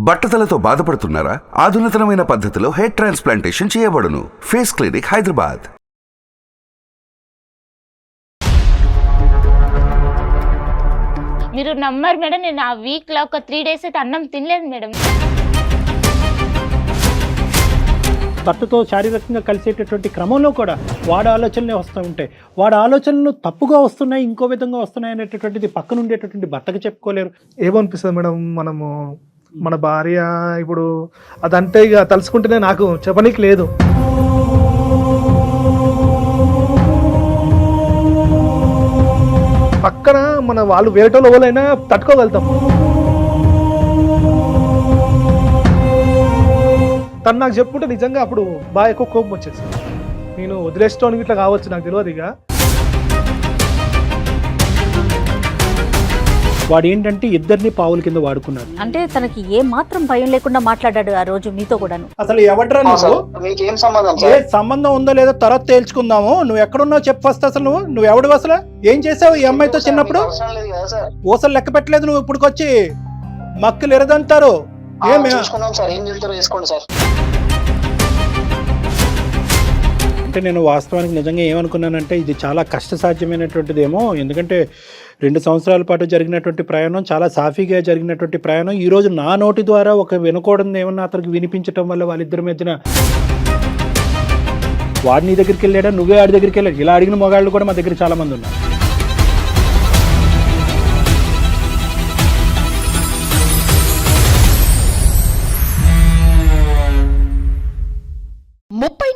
బట్టతలతో బాధపడుతున్నారా? ఆధునితనమైన పద్ధతిలో hair transplantation చేయబడును. Face clinic, Hyderabad. మీరు నమ్మరు మేడం, నేను ఆ వీక్లో ఒక 3 days అయితే అన్నం తినలేదు మేడం. భర్తతో శారీరకంగా కలిసేటటువంటి క్రమంలో కూడా వాడి ఆలోచనలే వస్తూ ఉంటాయి. వాడి ఆలోచనలు తప్పుగా వస్తున్నాయి, ఇంకో విధంగా వస్తున్నాయి అనేటటువంటిది పక్కన ఉండేటటువంటి భర్తకు చెప్పుకోలేరు. ఏమనిపిస్తుంది మేడం, మనము మన భార్య ఇప్పుడు అదంటే ఇక తలుసుకుంటేనే నాకు చెప్పనీకి లేదు. పక్కన మన వాళ్ళు వేరేటోళ్ళు ఎవరైనా తట్టుకోగలుగుతాం. తను నాకు చెప్పుకుంటే నిజంగా అప్పుడు బాగా ఎక్కువ కోపం వచ్చేసి నేను వదిలేసుకోవడానికి ఇట్లా కావచ్చు, నాకు తెలియదు. ఇక వాడు ఏంటంటే ఇద్దరిని పావుల కింద వాడుకున్నాడు. అంటే తనకి ఏ మాత్రం భయం లేకుండా మాట్లాడాడు ఆ రోజు మీతో కూడాను. అసలు ఎవడ్రా నువ్వు? మీకేం సంబంధం ఏ సంబంధం ఉందో లేదో తర్వాత తేల్చుకుందాము. నువ్వు ఎక్కడున్నావు చెప్పు ఫస్ట్. అసలు నువ్వు ఎవడు? అసలు ఏం చేసావు ఈ అమ్మాయితో చిన్నప్పుడు? ఊసలు లెక్క పెట్టలేదు నువ్వు. ఇప్పుడుకొచ్చి మక్కులు ఎరదంటారు. అంటే నేను వాస్తవానికి నిజంగా ఏమనుకున్నానంటే ఇది చాలా కష్టసాధ్యమైనటువంటిదేమో. ఎందుకంటే 2 సంవత్సరాల పాటు జరిగినటువంటి ప్రయాణం చాలా సాఫీగా జరిగినటువంటి ప్రయాణం ఈరోజు నా నోటి ద్వారా ఒక వినకూడదు ఏమన్నా అతనికి వినిపించడం వల్ల వాళ్ళిద్దరి మధ్యన వాడు నీ దగ్గరికి వెళ్ళాడా, నువ్వే వాడి దగ్గరికి వెళ్ళాడు, ఇలా అడిగిన మగాళ్ళు కూడా మా దగ్గర చాలా మంది ఉన్నారు.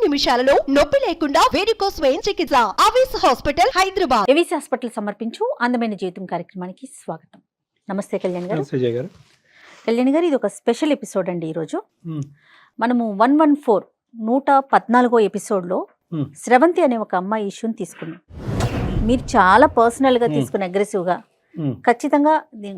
నిమిషాలలో నొప్పి లేకుండా వేడికోస్ వెయిన్ చికిత్స. అవేస్ హాస్పిటల్, హైదరాబాద్. ఏవిసి హాస్పిటల్ సమర్పించు అందమైన జీవితం కార్యక్రమానికి స్వాగతం. నమస్తే కళ్యాణ్ గారు. కళ్యాణ్ గారు, ఇది ఒక స్పెషల్ ఎపిసోడ్ అండి. ఈరోజు మనము 114 ఎపిసోడ్లో స్రవంతి అనే ఒక అమ్మాయి ఇష్యూని తీసుకున్నాం. మీరు చాలా పర్సనల్గా తీసుకుని అగ్రెసివ్గా ఖచ్చితంగా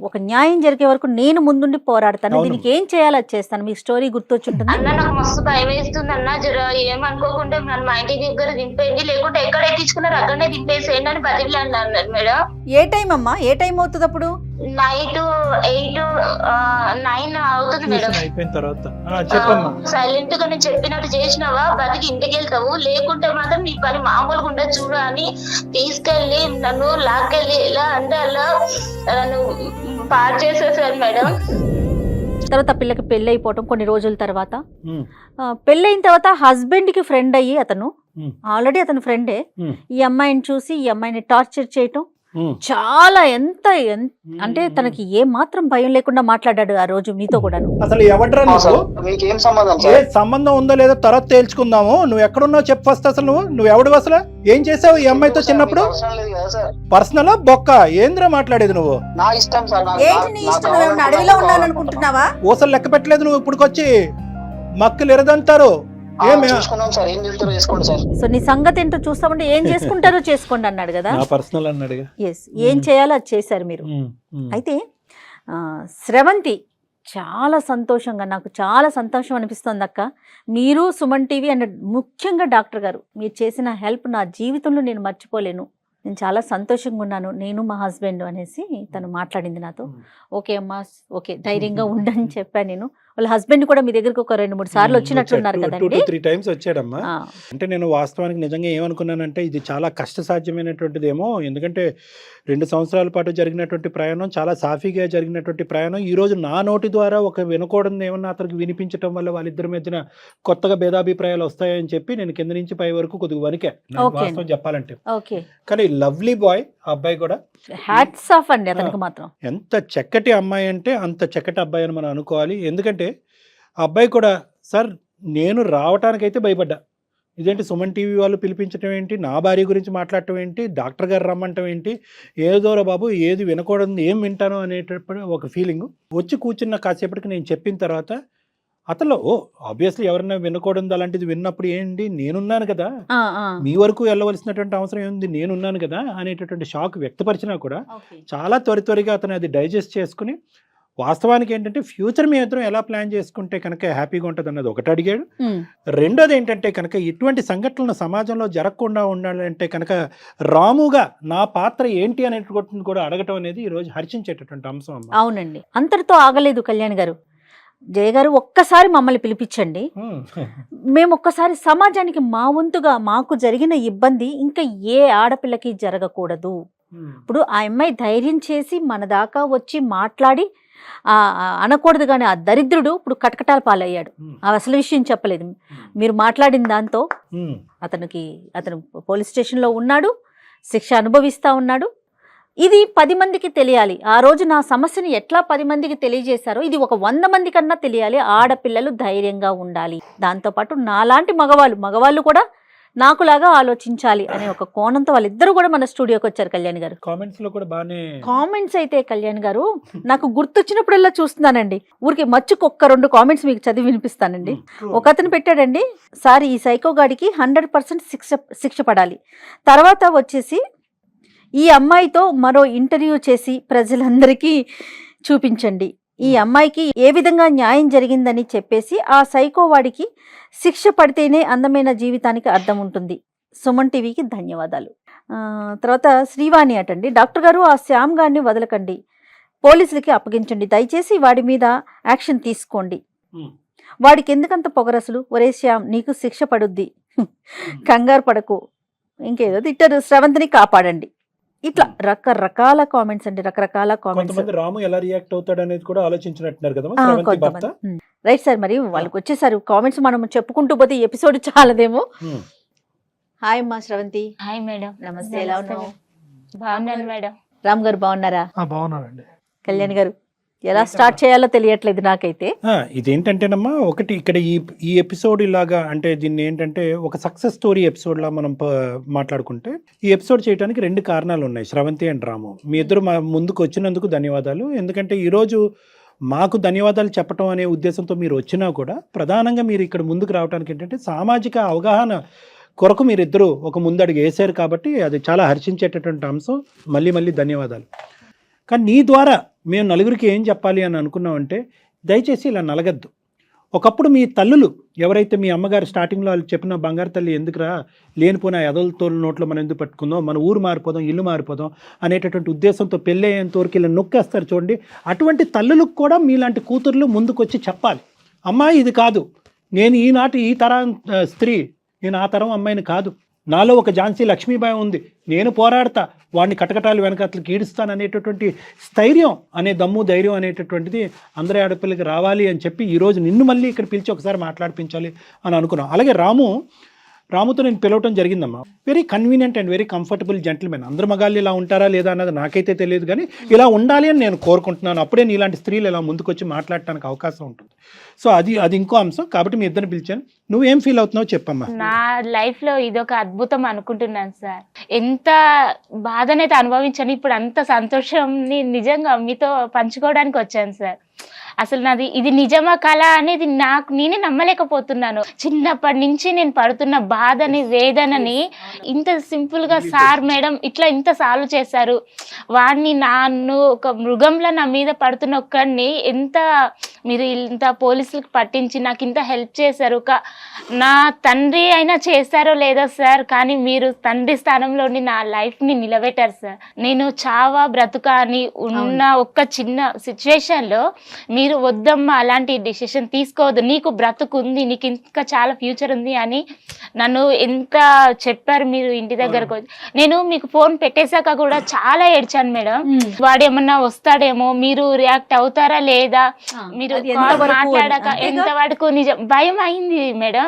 ఒక న్యాయం జరిగే వరకు నేను ముందుండి పోరాడతాను, దీనికి ఏం చేయాలో అది చేస్తాను. మీకు స్టోరీ గుర్తొచ్చుంటుంది. అన్న నాకు మస్తు భయం వేస్తుంది అన్న, జర ఏమనుకోకుండా నన్ను మా ఇంటి దగ్గర దింపేయండి, లేకుంటే ఎక్కడ ఎక్కించుకున్నారు అక్కడనే దింపేసేయండి అని బతికిలాండి అన్నారు మేడం. ఏ టైం అమ్మా? ఏ టైం అవుతుంది అప్పుడు? నైట్ 8, 9 అవుతుంది మేడం. అయిపోయిన తర్వాత సైలెంట్ గా నేను చెప్పినట్టు చేసినావా బతికి ఇంటికి వెళ్తావు, లేకుంటే మాత్రం నీ పని మామూలుగా ఉండదు చూడు అని తీసుకెళ్లి నన్ను లాక్కెళ్ళి ఇలా అంటే అలా నన్ను పాడు చేసేసారు మేడం. తర్వాత పిల్లకి పెళ్ళి అయిపోవటం, కొన్ని రోజుల తర్వాత పెళ్ళైన తర్వాత హస్బెండ్ కి ఫ్రెండ్ అయ్యి అతను ఆల్రెడీ అతను ఫ్రెండే ఈ అమ్మాయిని చూసి ఈ అమ్మాయిని టార్చర్ చేయటం చాలా ఎంత అంటే తనకి ఏ మాత్రం భయం లేకుండా మాట్లాడాడు ఆ రోజు మీతో కూడాను. అసలు ఎవడ్రా నువ్వు? మీకేం సంబంధం? ఏ సంబంధం ఉందో లేదో తర్వాత తేల్చుకుందాము. నువ్వు ఎక్కడున్నావు చెప్పు ఫస్ట్. అసలు నువ్వు ఎవడు? అసలు ఏం చేసావు ఈ అమ్మాయితో చిన్నప్పుడు? పర్సనల్ బొక్క ఏంద్రా మాట్లాడేది నువ్వు? నా ఇష్టం సార్. అడవిలో ఉన్నాను అనుకుంటున్నావా? ఊసలు లెక్క పెట్టలేదు నువ్వు. ఇప్పుడుకొచ్చి మక్కులు ఎరదంటారు. సో నీ సంగతి ఏంటో చూస్తామంటే ఏం చేసుకుంటారో చేసుకోండి అన్నాడు కదా. పర్సనల్ అన్నాడు. ఏం చేయాలో అది చేశారు మీరు. అయితే స్రవంతి చాలా సంతోషంగా, నాకు చాలా సంతోషం అనిపిస్తుంది అక్క. మీరు సుమన్ టీవీ అండ్ ముఖ్యంగా డాక్టర్ గారు మీరు చేసిన హెల్ప్ నా జీవితంలో నేను మర్చిపోలేను. నేను చాలా సంతోషంగా ఉన్నాను, నేను మా హస్బెండ్ అనేసి తను మాట్లాడింది నాతో. ఓకే అమ్మా, ఓకే ధైర్యంగా ఉండని చెప్పాను నేను. వాళ్ళ హస్బెండ్ కూడా మీ దగ్గరకు ఒక 2-3 సార్లు వచ్చినట్లున్నారు కదండి. 2-3 times వచ్చాడమ్మా. అంటే నేను వాస్తవానికి నిజంగా ఏమనుకున్నానంటే ఇది చాలా కష్టసాధ్యమైనటువంటిదేమో. ఎందుకంటే 2 సంవత్సరాల పాటు జరిగినటువంటి ప్రయాణం చాలా సాఫీగా జరిగినటువంటి ప్రయాణం ఈరోజు నా నోటి ద్వారా ఒక వినకూడదు ఏమన్నా అతనికి వినిపించడం వల్ల వాళ్ళిద్దరి మధ్యన కొత్తగా భేదాభిప్రాయాలు వస్తాయని చెప్పి నేను కింద నుంచి పై వరకు కొద్దిగా వనికే వాస్తవం చెప్పాలంటే. కానీ లవ్లీ బాయ్ ఆ అబ్బాయి కూడా. హ్యాట్స్ ఆఫ్ అండి అతనికి మాత్రం. ఎంత చక్కటి అమ్మాయి అంటే అంత చక్కటి అబ్బాయి అని మనం అనుకోవాలి. ఎందుకంటే ఆ అబ్బాయి కూడా సార్ నేను రావటానికైతే భయపడ్డా. ఇదేంటి సుమన్ టీవీ వాళ్ళు పిలిపించడం ఏంటి, నా భార్య గురించి మాట్లాడటం ఏంటి, డాక్టర్ గారు రమ్మంటం ఏంటి, ఏదోరా బాబు ఏది వినకూడదు ఏం వింటాను అనేటప్పుడు ఒక ఫీలింగ్ వచ్చి కూర్చున్న కాసేపటికి నేను చెప్పిన తర్వాత అతను ఆబ్వియస్లీ ఎవరైనా వినకూడదు అలాంటిది విన్నప్పుడు ఏంటి నేనున్నాను కదా, మీ వరకు వెళ్ళవలసినటువంటి అవసరం ఏంది, నేనున్నాను కదా అనేటటువంటి షాక్ వ్యక్తపరిచినా కూడా చాలా త్వరగా అతను అది డైజెస్ట్ చేసుకుని వాస్తవానికి ఏంటంటే ఫ్యూచర్ మీ ఇద్దరం ఎలా ప్లాన్ చేసుకుంటే కనుక హ్యాపీగా ఉంటుంది అన్నది ఒకటి అడిగాడు. రెండోది ఏంటంటే కనుక ఇటువంటి సంఘటనలు సమాజంలో జరగకుండా ఉండాలంటే కనుక రాముగా నా పాత్ర ఏంటి అనేటువంటి కూడా అడగటం అనేది ఈ రోజు హర్షించేటటువంటి అంశం. అవునండి, అంతటితో ఆగలేదు కళ్యాణ్ గారు. జయ గారు ఒక్కసారి మమ్మల్ని పిలిపించండి, మేము ఒక్కసారి సమాజానికి మా వంతుగా మాకు జరిగిన ఇబ్బంది ఇంకా ఏ ఆడపిల్లకి జరగకూడదు. ఇప్పుడు ఆ అమ్మాయి ధైర్యం చేసి మన దాకా వచ్చి మాట్లాడి అనకూడదు, కానీ ఆ దరిద్రుడు ఇప్పుడు కటకటాల పాలయ్యాడు. అసలు విషయం చెప్పలేదు. మీరు మాట్లాడిన దాంతో అతను పోలీస్ స్టేషన్లో ఉన్నాడు, శిక్ష అనుభవిస్తూ ఉన్నాడు. ఇది 10 మందికి తెలియాలి. ఆ రోజు నా సమస్యని ఎట్లా 10 మందికి తెలియజేశారో ఇది ఒక 100 మంది కన్నా తెలియాలి. ఆడపిల్లలు ధైర్యంగా ఉండాలి, దాంతోపాటు నాలాంటి మగవాళ్ళు కూడా నాకులాగా ఆలోచించాలి అనే ఒక కోణంతో వాళ్ళిద్దరూ కూడా మన స్టూడియోకి వచ్చారు. కళ్యాణ్ గారు కామెంట్స్ లో కూడా బాగానే కామెంట్స్ అయితే కళ్యాణ్ గారు నాకు గుర్తొచ్చినప్పుడల్లా చూస్తున్నానండి. ఊరికి మచ్చుకు 1-2 కామెంట్స్ మీకు చదివి వినిపిస్తానండి. ఒక అతను పెట్టాడండి, సార్ ఈ సైకో గాడికి 100% శిక్ష పడాలి. తర్వాత వచ్చేసి ఈ అమ్మాయితో మరో ఇంటర్వ్యూ చేసి ప్రజలందరికీ చూపించండి, ఈ అమ్మాయికి ఏ విధంగా న్యాయం జరిగిందని చెప్పేసి ఆ సైకో వాడికి శిక్ష పడితేనే అందమైన జీవితానికి అర్థం ఉంటుంది. సుమన్ టీవీకి ధన్యవాదాలు. తర్వాత శ్రీవాణి అటండి, డాక్టర్ గారు ఆ శ్యామ్ గారిని వదలకండి, పోలీసులకి అప్పగించండి, దయచేసి వాడి మీద యాక్షన్ తీసుకోండి, వాడికి ఎందుకంత పొగరసులు, ఒరే శ్యామ్ నీకు శిక్ష పడుద్ది, కంగారు పడకు, ఇంకేదో తిట్టారు, స్రవంతిని కాపాడండి. ఇట్లా రకరకాల కామెంట్స్ అండి, రకరకాల కామెంట్స్. కొంతమంది రాము ఎలా రియాక్ట్ అవుతాడు అనేది కూడా ఆలోచించినట్టున్నారు కదా శ్రవంతి భర్త. రైట్ సార్, మరి వాళ్ళకి వచ్చేసారు కామెంట్స్, మనం చెప్పుకుంటూ పోతే ఎపిసోడ్ చాలదేమో. హాయ్ అమ్మా శ్రవంతి. Hi madam. నమస్తే, ఎలా ఉన్నావు? బాగున్నాను మేడం. రామ్ గారు బాగున్నారా? బాగున్నానండి. కళ్యాణ్ గారు ఎలా స్టార్ట్ చేయాలో తెలియట్లేదు నాకైతే. ఇదేంటంటేనమ్మా, ఒకటి ఇక్కడ ఈ ఎపిసోడ్ ఇలాగా, అంటే దీన్ని ఏంటంటే ఒక సక్సెస్ స్టోరీ ఎపిసోడ్ లా మనం మాట్లాడుకుంటే, ఈ ఎపిసోడ్ చేయడానికి 2 కారణాలు ఉన్నాయి, శ్రవంతి అండ్ రాము. మీ ఇద్దరు మా ముందుకు వచ్చినందుకు ధన్యవాదాలు. ఎందుకంటే ఈరోజు మాకు ధన్యవాదాలు చెప్పడం అనే ఉద్దేశంతో మీరు వచ్చినా కూడా ప్రధానంగా మీరు ఇక్కడ ముందుకు రావడానికి ఏంటంటే సామాజిక అవగాహన కొరకు మీరిద్దరూ ఒక ముందడుగు వేశారు కాబట్టి అది చాలా హర్షించేటటువంటి అంశం. మళ్ళీ ధన్యవాదాలు. కానీ నీ ద్వారా మేము నలుగురికి ఏం చెప్పాలి అని అనుకున్నామంటే, దయచేసి ఇలా నలగద్దు. ఒకప్పుడు మీ తల్లులు ఎవరైతే మీ అమ్మగారు స్టార్టింగ్లో వాళ్ళు చెప్పిన బంగారు తల్లి ఎందుకురా లేనిపోయిన ఎదలతో నోట్లో మనం ఎందుకు పట్టుకుందాం, మన ఊరు మారిపోదాం, ఇల్లు మారిపోదాం అనేటటువంటి ఉద్దేశంతో పెళ్ళయ్యేంత వరకు ఇలా నొక్కేస్తారు చూడండి. అటువంటి తల్లులకు కూడా మీలాంటి కూతుర్లు ముందుకు వచ్చి చెప్పాలి, అమ్మా ఇది కాదు, నేను ఈనాటి ఈ తరం స్త్రీ, నేను ఆ తరం అమ్మాయిని కాదు, నాలో ఒక ఝాన్సీ లక్ష్మీబాయి ఉంది, నేను పోరాడతా, వాడిని కటకటాలు వెనకట్లకి ఈడుస్తాను అనేటటువంటి స్థైర్యం అనే దమ్ము ధైర్యం అనేటటువంటిది అందరి ఆడపిల్లకి రావాలి అని చెప్పి ఈరోజు నిన్ను మళ్ళీ ఇక్కడ పిలిచి ఒకసారి మాట్లాడిపించాలి అని అనుకున్నాం. అలాగే రాముతో నేను పిలవటం జరిగిందమ్మా. Very convenient and very comfortable gentlemen. అందరు మగాళ్ళు ఇలా ఉంటారా లేదా అన్నది నాకైతే తెలియదు, కానీ ఇలా ఉండాలి అని నేను కోరుకుంటున్నాను. అప్పుడే నీలాంటి స్త్రీలు ఇలా ముందుకు వచ్చి మాట్లాడటానికి అవకాశం ఉంటుంది. సో అది ఇంకో అంశం కాబట్టి మీ ఇద్దరిని పిలిచాను. నువ్వేం ఫీల్ అవుతున్నావు చెప్పమ్మా. నా లైఫ్ లో ఇదొక అద్భుతం అనుకుంటున్నాను సార్. ఎంత బాధనైతే అనుభవించాను, ఇప్పుడు అంత సంతోషంని నిజంగా మీతో పంచుకోవడానికి వచ్చాను సార్. అసలు నాది ఇది నిజమా కళ అనేది నేనే నమ్మలేకపోతున్నాను. చిన్నప్పటి నుంచి నేను పడుతున్న బాధని వేదనని ఇంత సింపుల్ గా సార్ మేడం ఇట్లా ఇంత సాల్వ్ చేశారు. వాడిని నన్ను ఒక మృగంలో నా మీద పడుతున్న ఒక్కడిని మీరు ఇంత పోలీసులకు పట్టించి నాకు ఇంత హెల్ప్ చేశారు. నా తండ్రి అయినా చేశారో లేదో సార్, కానీ మీరు తండ్రి స్థానంలోని నా లైఫ్ ని నిలబెట్టారు సార్. నేను చావా బ్రతుకా అని ఉన్న ఒక్క చిన్న సిచ్యువేషన్ లో మీరు వద్దమ్మా అలాంటి డిసిషన్ తీసుకోవద్దు, నీకు బ్రతుకుంది, నీకు ఇంకా చాలా ఫ్యూచర్ ఉంది అని నన్ను ఎంత చెప్పారు మీరు ఇంటి దగ్గరకు వచ్చి. నేను మీకు ఫోన్ పెట్టేశాక కూడా చాలా ఏడ్చాను మేడం. వాడు ఏమన్నా వస్తాడేమో, మీరు రియాక్ట్ అవుతారా లేదా, మీరు మాట్లాడాక ఎంత వరకు నిజం భయం అయింది మేడం.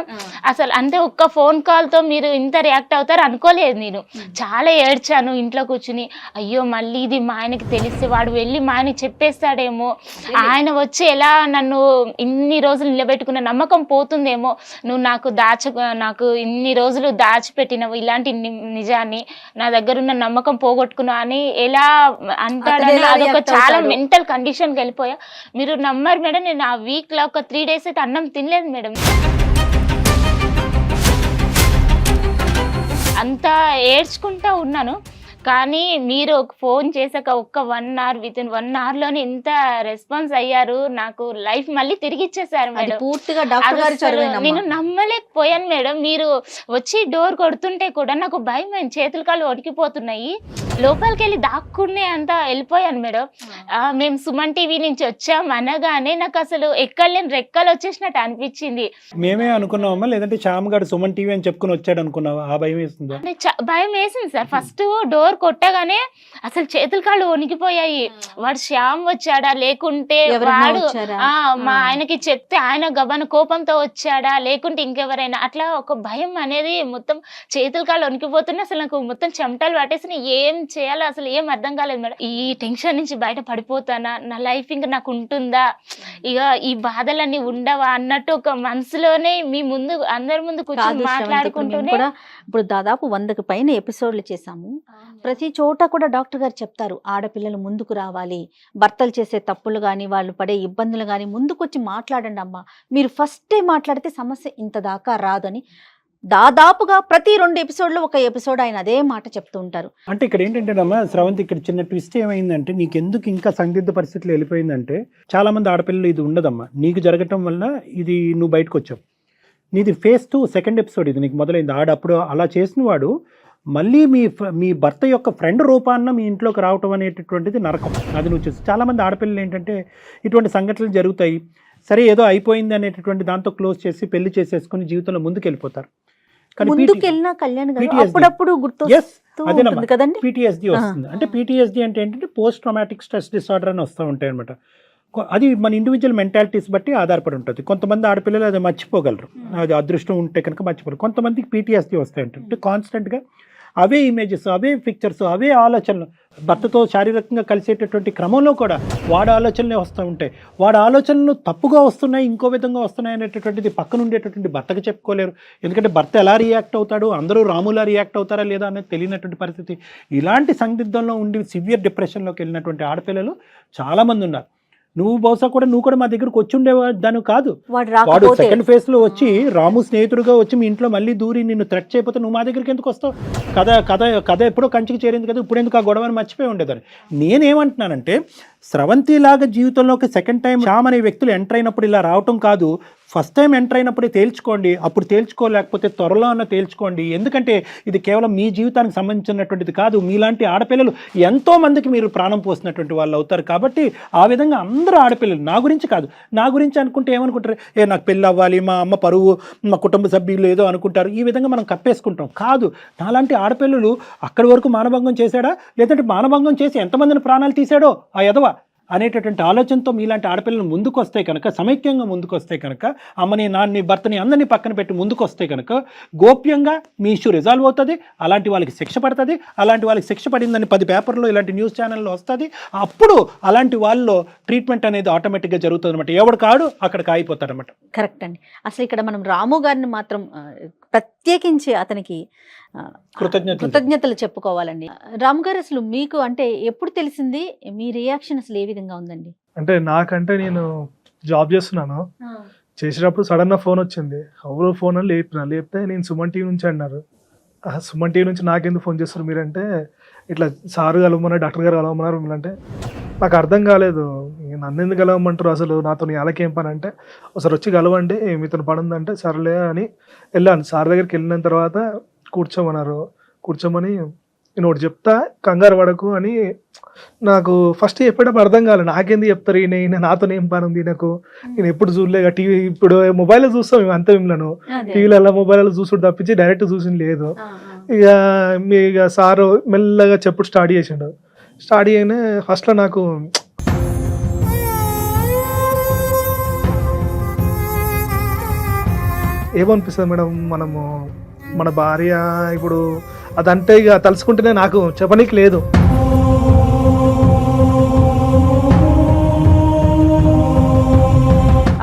అసలు అంటే ఒక్క ఫోన్ కాల్ తో మీరు ఇంత రియాక్ట్ అవుతారు అనుకోలేదు. నేను చాలా ఏడ్చాను ఇంట్లో కూర్చుని. అయ్యో మళ్ళీ ఇది మా ఆయనకి తెలిస్తే వాడు వెళ్ళి మా ఆయనకి చెప్పేస్తాడేమో, ఆయన వచ్చి ఎలా నన్ను ఇన్ని రోజులు నిలబెట్టుకున్న నమ్మకం పోతుందేమో, నువ్వు నాకు ఇన్ని రోజులు దాచిపెట్టినవు ఇలాంటి నిజాన్ని, నా దగ్గర ఉన్న నమ్మకం పోగొట్టుకున్నావు అని ఎలా అంటాడని అదొక చాలా మెంటల్ కండిషన్కి వెళ్ళిపోయా. మీరు నమ్మరు మేడం, నేను ఆ వీక్ లో ఒక 3 days అయితే అన్నం తినలేదు మేడం. అంతా ఏడ్చుకుంటా ఉన్నాను. కానీ మీరు ఫోన్ చేశాక ఒక్క 1 hour విత్ ఇన్ 1 hour లోనే ఎంత రెస్పాన్స్ అయ్యారు, నాకు లైఫ్ మళ్ళీ తిరిగి ఇచ్చేసారు మేడం. పూర్తిగా డాక్టర్ గారి చొరవేనమ్మా. నేను నమ్మలేకపోయాను మేడం. మీరు వచ్చి డోర్ కొడుతుంటే కూడా నాకు భయం, చేతులు కాళ్ళు వణికిపోతున్నాయి. లోపలికి వెళ్ళి దాక్కునే అంతా వెళ్ళిపోయాను మేడం. మేము సుమన్ టీవీ నుంచి వచ్చాం అనగానే నాకు అసలు ఎక్కడలేని రెక్కలు వచ్చేసినట్టు అనిపించింది. మేమే అనుకున్నామమ్మా, లేదంటే శ్యామ్ గారు సుమన్ టీవీ అని చెప్పుకుని వచ్చాడు అనుకున్నావా? ఆ భయం వేస్తుందా? అంటే భయం వేసింది సార్. ఫస్ట్ డోర్ కొట్టగానే అసలు చేతులు కాళ్ళు వణికిపోయాయి. వాడు శ్యామ్ వచ్చాడా లేకుంటే వాడు మా ఆయనకి చెప్తే ఆయన గబన కోపంతో వచ్చాడా లేకుంటే ఇంకెవరైనా, అట్లా ఒక భయం అనేది మొత్తం చేతులు కాళ్ళు వణికిపోతున్నా. అసలు నాకు మొత్తం చెమటలు పట్టేసి ఏం చేయాలో అసలు ఏం అర్థం కాలేదు మేడం. ఈ టెన్షన్ నుంచి బయట పడిపోతానా, నా లైఫ్ ఇంకా నాకు ఉంటుందా, ఇక ఈ బాధలన్నీ ఉండవా అన్నట్టు ఒక మనసులోనే మీ ముందు అందరి ముందు కూర్చొని మాట్లాడుకుంటూనే. ఇప్పుడు దాదాపు 100కి పైన ఎపిసోడ్లు చేశాము. ప్రతి చోట కూడా డాక్టర్ గారు చెప్తారు, ఆడపిల్లలు ముందుకు రావాలి, భర్తలు చేసే తప్పులు కానీ వాళ్ళు పడే ఇబ్బందులు కానీ ముందుకొచ్చి మాట్లాడండి అమ్మా, మీరు ఫస్టే మాట్లాడితే సమస్య ఇంత దాకా రాదని దాదాపుగా ప్రతి 2 ఎపిసోడ్లో ఒక ఎపిసోడ్ ఆయన అదే మాట చెప్తూ ఉంటారు. అంటే ఇక్కడ ఏంటంటేనమ్మా శ్రవంతి, ఇక్కడ చిన్న ట్విస్ట్ ఏమైందంటే, నీకు ఎందుకు ఇంకా సందిగ్ధ పరిస్థితులు వెళ్ళిపోయిందంటే, చాలా మంది ఆడపిల్లలు ఇది ఉండదమ్మా, నీకు జరగటం వల్ల ఇది నువ్వు బయటకు వచ్చావు. నీది ఫేజ్ 2 సెకండ్ ఎపిసోడ్ ఇది నీకు మొదలైంది. ఆడప్పుడు అలా చేసిన వాడు మళ్ళీ మీ భర్త యొక్క ఫ్రెండ్ రూపాన్న మీ ఇంట్లోకి రావటం అనేటటువంటిది నరకం. అది నువ్వు చూసి చాలామంది ఆడపిల్లలు ఏంటంటే ఇటువంటి సంఘటనలు జరుగుతాయి, సరే ఏదో అయిపోయింది అనేటటువంటి దాంతో క్లోజ్ చేసి పెళ్లి చేసేసుకుని జీవితంలో ముందుకు వెళ్ళిపోతారు. ముందుకెళ్ళినా కళ్యాణ్ గారు అప్పుడప్పుడు గుర్తొస్తుంది కదండి PTSD వస్తుంది. అంటే PTSD అంటే ఏంటంటే పోస్ట్ ట్రామాటిక్ స్ట్రెస్ డిసార్డర్ అని వస్తూ ఉంటాయి అనమాట. అది మన ఇండివిజువల్ మెంటాలిటీస్ బట్టి ఆధారపడి ఉంటుంది. కొంతమంది ఆడపిల్లలు అది మర్చిపోగలరు, అది అదృష్టం ఉంటే కనుక మర్చిపోరు. కొంతమందికి PTSD వస్తాయి అంటే కాన్స్టెంట్గా అవే ఇమేజెస్, అవే పిక్చర్స్, అవే ఆలోచనలు, భర్తతో శారీరకంగా కలిసేటటువంటి క్రమంలో కూడా వాడి ఆలోచనలే వస్తూ ఉంటాయి. వాడి ఆలోచనలు తప్పుగా వస్తున్నాయి, ఇంకో విధంగా వస్తున్నాయి అనేటటువంటిది పక్కన ఉండేటటువంటి భర్తకు చెప్పుకోలేరు. ఎందుకంటే భర్త ఎలా రియాక్ట్ అవుతాడు, అందరూ రాములా రియాక్ట్ అవుతారా లేదా అనేది తెలియనటువంటి పరిస్థితి. ఇలాంటి సందిగ్ధంలో ఉండి సివియర్ డిప్రెషన్లోకి వెళ్ళినటువంటి ఆడపిల్లలు చాలామంది ఉన్నారు. నువ్వు కూడా మా దగ్గరకు వచ్చి ఉండేదాన్ని కాదు. వాడు సెకండ్ ఫేజ్ లో వచ్చి రాము స్నేహితుడుగా వచ్చి మీ ఇంట్లో మళ్ళీ దూరి నిన్ను థ్రెట్ చేయకపోతే నువ్వు మా దగ్గరికి ఎందుకు వస్తావు? కథ ఎప్పుడో కంచికి చేరింది కదా, ఇప్పుడు ఎందుకు ఆ గొడవని మర్చిపోయి ఉండేదాన్ని. నేనేమంటున్నానంటే, స్రవంతిలాగా జీవితంలోకి సెకండ్ టైం శ్యామ్ అనే వ్యక్తులు ఎంటర్ అయినప్పుడు ఇలా రావటం కాదు, ఫస్ట్ టైం ఎంటర్ అయినప్పుడే తేల్చుకోండి. అప్పుడు తేల్చుకోలేకపోతే త్వరలో అన్న తేల్చుకోండి. ఎందుకంటే ఇది కేవలం మీ జీవితానికి సంబంధించినటువంటిది కాదు. మీలాంటి ఆడపిల్లలు ఎంతో మందికి మీరు ప్రాణం పోసినటువంటి వాళ్ళు అవుతారు. కాబట్టి ఆ విధంగా అందరూ ఆడపిల్లలు, నా గురించి కాదు, నా గురించి అనుకుంటే ఏమనుకుంటారు, నాకు పెళ్ళి అవ్వాలి, మా అమ్మ పరువు, మా కుటుంబ సభ్యులు ఏదో అనుకుంటారు. ఈ విధంగా మనం కప్పేసుకుంటాం. కాదు, నాలాంటి ఆడపిల్లలు అక్కడి వరకు మానభంగం చేశాడా, లేదంటే మానభంగం చేసి ఎంతమందిని ప్రాణాలు తీశాడో ఆ ఎదవ అనేటటువంటి ఆలోచనతో మీలాంటి ఆడపిల్లలు ముందుకు వస్తే కనుక, సమైక్యంగా ముందుకు వస్తే కనుక, అమ్మని నాన్నని భర్తని అందరినీ పక్కన పెట్టి ముందుకు వస్తే కనుక గోప్యంగా మీ ఇష్యూ రిజాల్వ్ అవుతుంది. అలాంటి వాళ్ళకి శిక్ష పడుతుంది. అలాంటి వాళ్ళకి శిక్ష పడిందని 10 పేపర్లో ఇలాంటి న్యూస్ ఛానల్లో వస్తుంది. అప్పుడు అలాంటి వాళ్ళలో ట్రీట్మెంట్ అనేది ఆటోమేటిక్గా జరుగుతుంది అనమాట. ఎవడు కాడు అక్కడికి ఆగిపోతారనమాట. కరెక్ట్ అండి. అసలు ఇక్కడ మనం రాము గారిని మాత్రం ప్రత్యేకించి అతనికి కృతజ్ఞతలు చెప్పుకోవాలండి. రాము గారు, అసలు మీకు అంటే ఎప్పుడు తెలిసింది, మీ రియాక్షన్ అసలు ఏ విధంగా ఉందండి? అంటే నాకంటే నేను జాబ్ చేస్తున్నాను, చేసేటప్పుడు సడన్ గా ఫోన్ వచ్చింది. ఎవరో ఫోన్ అని లేపితే నేను సుమన్ టీవీ నుంచి అన్నారు. సుమన్ టీవీ నుంచి నాకెందుకు ఫోన్ చేస్తారు మీరంటే, ఇట్లా సారు కలవమన్నారు, డాక్టర్ గారు కలవమన్నారు మిమ్మల్ని. నాకు అర్థం కాలేదు, నన్ను ఎందుకు కలవమంటారు, అసలు నాతో వాళ్ళకేం పని అంటే, ఒకసారి వచ్చి కలవండి మీతో పని ఉందంటే సరేలే అని వెళ్ళాను. సార్ దగ్గరికి వెళ్ళిన తర్వాత కూర్చోమన్నారు. కూర్చోమని నేను ఒకటి చెప్తా, కంగారు పడకు అని. నాకు ఫస్ట్ చెప్పేటప్పుడు అర్థం కాలేదు, నాకేంది చెప్తారు ఈయన, నాతో ఏం పని ఉంది నాకు, నేను ఎప్పుడు చూడలేక టీవీ, ఇప్పుడు మొబైల్లో చూస్తాం మేము అంతే, మిమ్మల్ని టీవీలలో మొబైల్లో చూసుడు తప్పించి డైరెక్ట్ చూసింది లేదు. ఇక సారు మెల్లగా చెప్పుడు స్టార్ట్ చేసిండు. స్టార్ట్ చేయగానే ఫస్ట్లో నాకు ఏమనిపిస్తుంది మేడం, మనము మన భార్య ఇప్పుడు అదంటే ఇక తలుచుకుంటేనే నాకు చెప్పనీకి లేదు.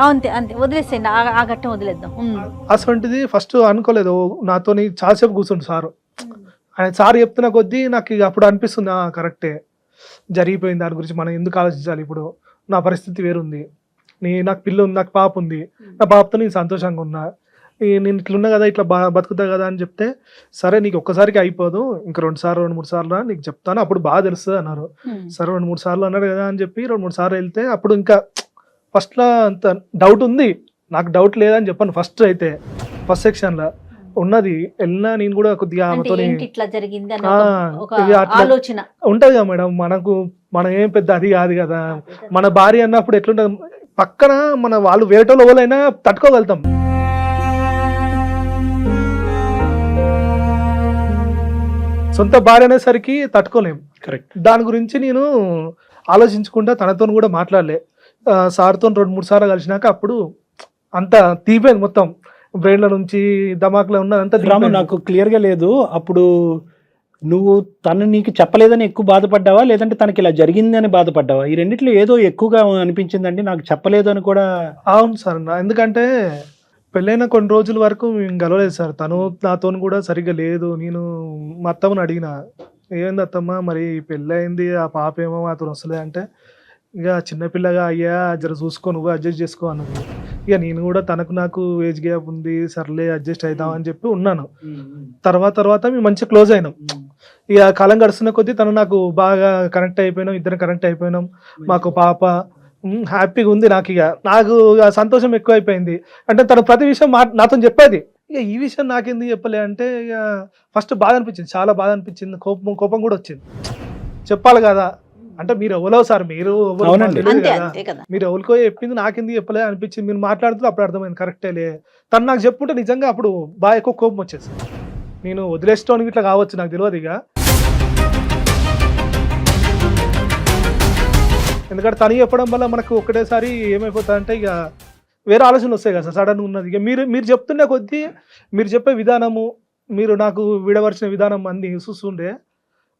అంతే అంతే, వదిలేసేయండి, ఆ ఘట్టం వదిలేద్దాం. అసలుంటిది ఫస్ట్ అనుకోలేదు. నాతో చాలాసేపు కూర్చుండు సారు. ఆయన సారు చెప్తున్న కొద్దీ నాకు ఇక అప్పుడు అనిపిస్తుంది, కరెక్టే జరిగిపోయింది, దాని గురించి మనం ఎందుకు ఆలోచించాలి, ఇప్పుడు నా పరిస్థితి వేరుంది, నాకు పిల్ల ఉంది, నాకు పాప ఉంది, నా పాపతో నేను సంతోషంగా ఉన్నా, నేను ఇట్లున్నా కదా, ఇట్లా బతుకుతా కదా అని చెప్తే, సరే నీకు ఒక్కసారికి అయిపోదు, ఇంకా 2 సార్లు 2-3 సార్లు నీకు చెప్తాను, అప్పుడు బాగా తెలుస్తుంది అన్నారు. సరే 2-3 సార్లు అన్నారు కదా అని చెప్పి 2-3 సార్లు వెళ్తే, అప్పుడు ఇంకా ఫస్ట్లో అంత డౌట్ ఉంది, నాకు డౌట్ లేదని చెప్పాను ఫస్ట్ సెక్షన్లో. ఉన్నది వెళ్ళినా నేను కూడా కొద్దిగా అంటే ఆమెతోని ఏంటి ఇట్లా జరిగింది అన్న ఆ, ఒక ఇది అట్లా ఆలోచన ఉంటది కదా మేడం, మనం ఏం పెద్ద అది కాదు కదా, మన భార్య అన్నప్పుడు ఎట్లుంటది, పక్కన మన వాళ్ళు వేరేటోళ్ళు ఎవరైనా తట్టుకోగలుగుతాం. సొంత భార్య అనేసరికి తట్టుకోలేం. కరెక్ట్. దాని గురించి నేను ఆలోచించకుండా తనతో కూడా మాట్లాడలే. సార్తో 2-3 సార్లు కలిసినాక అప్పుడు అంత తీపోయింది, మొత్తం బ్రెయిన్ల నుంచి దమాక్లో ఉన్నదంతా రాము, నాకు క్లియర్గా లేదు. అప్పుడు నువ్వు తను నీకు చెప్పలేదని ఎక్కువ బాధపడ్డావా, లేదంటే తనకి ఇలా జరిగింది అని బాధపడ్డావా? ఈ రెండిట్లో ఏదో ఎక్కువగా అనిపించిందండి నాకు, చెప్పలేదు అని కూడా. అవును సార్, ఎందుకంటే పెళ్ళైన కొన్ని రోజుల వరకు మేము గెలవలేదు సార్. తను నాతో కూడా సరిగ్గా లేదు. నేను మా అత్తమ్మని అడిగిన, ఏంది అత్తమ్మ మరి పెళ్ళయింది, ఆ పాప ఏమో మాతో వస్తలే అంటే, ఇక చిన్నపిల్లగా అయ్యా జర చూసుకో, నువ్వు అడ్జస్ట్ చేసుకో అన్నది. ఇక నేను కూడా తనకు నాకు ఏజ్ గ్యాప్ ఉంది, సర్లే అడ్జస్ట్ అవుదామని చెప్పి ఉన్నాను. తర్వాత మేము మంచిగా క్లోజ్ అయినాం. ఇక కాలం గడుస్తున్న కొద్దీ తను నాకు బాగా కనెక్ట్ అయిపోయినాం, ఇద్దరం కనెక్ట్ అయిపోయినాం. మాకు పాప హ్యాపీగా ఉంది. నాకు సంతోషం ఎక్కువ అయిపోయింది. అంటే తను ప్రతి విషయం నాతో చెప్పేది. ఇక ఈ విషయం నాకెందుకు చెప్పలే అంటే, ఇక ఫస్ట్ బాధ అనిపించింది, చాలా బాధ అనిపించింది, కోపం కూడా వచ్చింది. చెప్పాలి కదా, అంటే మీరు ఎవరో సార్, మీరు అవునండి. అంతే అంతే కదా. మీరు ఎవరికో చెప్పింది నాకెందుకు చెప్పలే అనిపించింది. మీరు మాట్లాడుతూ అప్పుడు అర్థమైంది, కరెక్టేలే. తను నాకు చెప్పుంటే నిజంగా అప్పుడు బాగా ఎక్కువ కోపం వచ్చేసి నేను వదిలేసుకోవడానికి ఇట్లా కావచ్చు, నాకు తెలియదు. ఇక ఎందుకంటే తను చెప్పడం వల్ల మనకు ఒకటేసారి ఏమైపోతుందంటే ఇక వేరే ఆలోచనలు వస్తాయి కదా సార్, సడన్ ఉన్నది. ఇక మీరు చెప్తున్న కొద్దీ, మీరు చెప్పే విధానము, మీరు నాకు విడవరిచిన విధానం అన్ని చూస్తుండే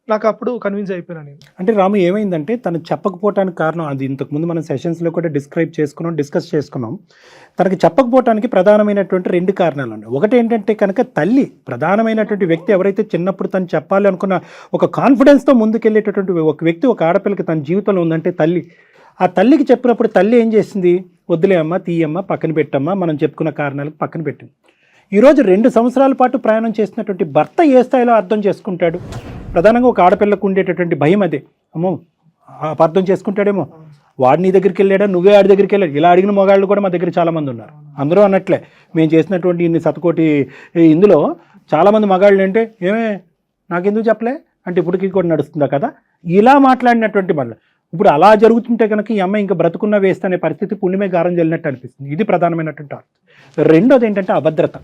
నాకు అప్పుడు కన్విన్స్ అయిపోయినా నేను. అంటే రాము, ఏమైందంటే తను చెప్పకపోవటానికి కారణం అది ఇంతకుముందు మనం సెషన్స్లో కూడా డిస్కస్ చేసుకున్నాం. తనకి చెప్పకపోవటానికి ప్రధానమైనటువంటి 2 కారణాలు ఉన్నాయి. ఒకటి ఏంటంటే కనుక తల్లి, ప్రధానమైనటువంటి వ్యక్తి, ఎవరైతే చిన్నప్పుడు తను చెప్పాలి అనుకున్న ఒక కాన్ఫిడెన్స్తో ముందుకెళ్ళేటటువంటి ఒక వ్యక్తి ఒక ఆడపిల్లకి తన జీవితంలో ఉందంటే తల్లి. ఆ తల్లికి చెప్పినప్పుడు తల్లి ఏం చేసింది, వద్దులే అమ్మ, తీయమ్మ, పక్కన పెట్టమ్మా, మనం చెప్పుకున్న కారణాలకు పక్కన పెట్టింది. ఈరోజు 2 సంవత్సరాల పాటు ప్రయాణం చేసినటువంటి భర్త ఏ స్థాయిలో అర్థం చేసుకుంటాడు? ప్రధానంగా ఒక ఆడపిల్లకు ఉండేటటువంటి భయం అదే. అమ్మో అర్థం చేసుకుంటాడేమో, వాడు నీ దగ్గరికి వెళ్ళాడా, నువ్వే ఆడి దగ్గరికి వెళ్ళాడు. ఇలా అడిగిన మగాళ్ళు కూడా మా దగ్గర చాలామంది ఉన్నారు. అందరూ అన్నట్లే, మేము చేసినటువంటి ఇన్ని శతకోటి ఇందులో చాలామంది మగాళ్ళు అంటే, ఏమే నాకెందుకు చెప్పలే అంటే ఇప్పటికీ కూడా నడుస్తుందా కదా, ఇలా మాట్లాడినటువంటి మళ్ళీ. ఇప్పుడు అలా జరుగుతుంటే కనుక ఈ అమ్మాయి ఇంకా బ్రతుకున్న వేస్ట్ అనే పరిస్థితి పుణ్యమే గారం జల్లినట్టు అనిపిస్తుంది. ఇది ప్రధానమైనటువంటి అర్థం. రెండోది ఏంటంటే అభద్రత.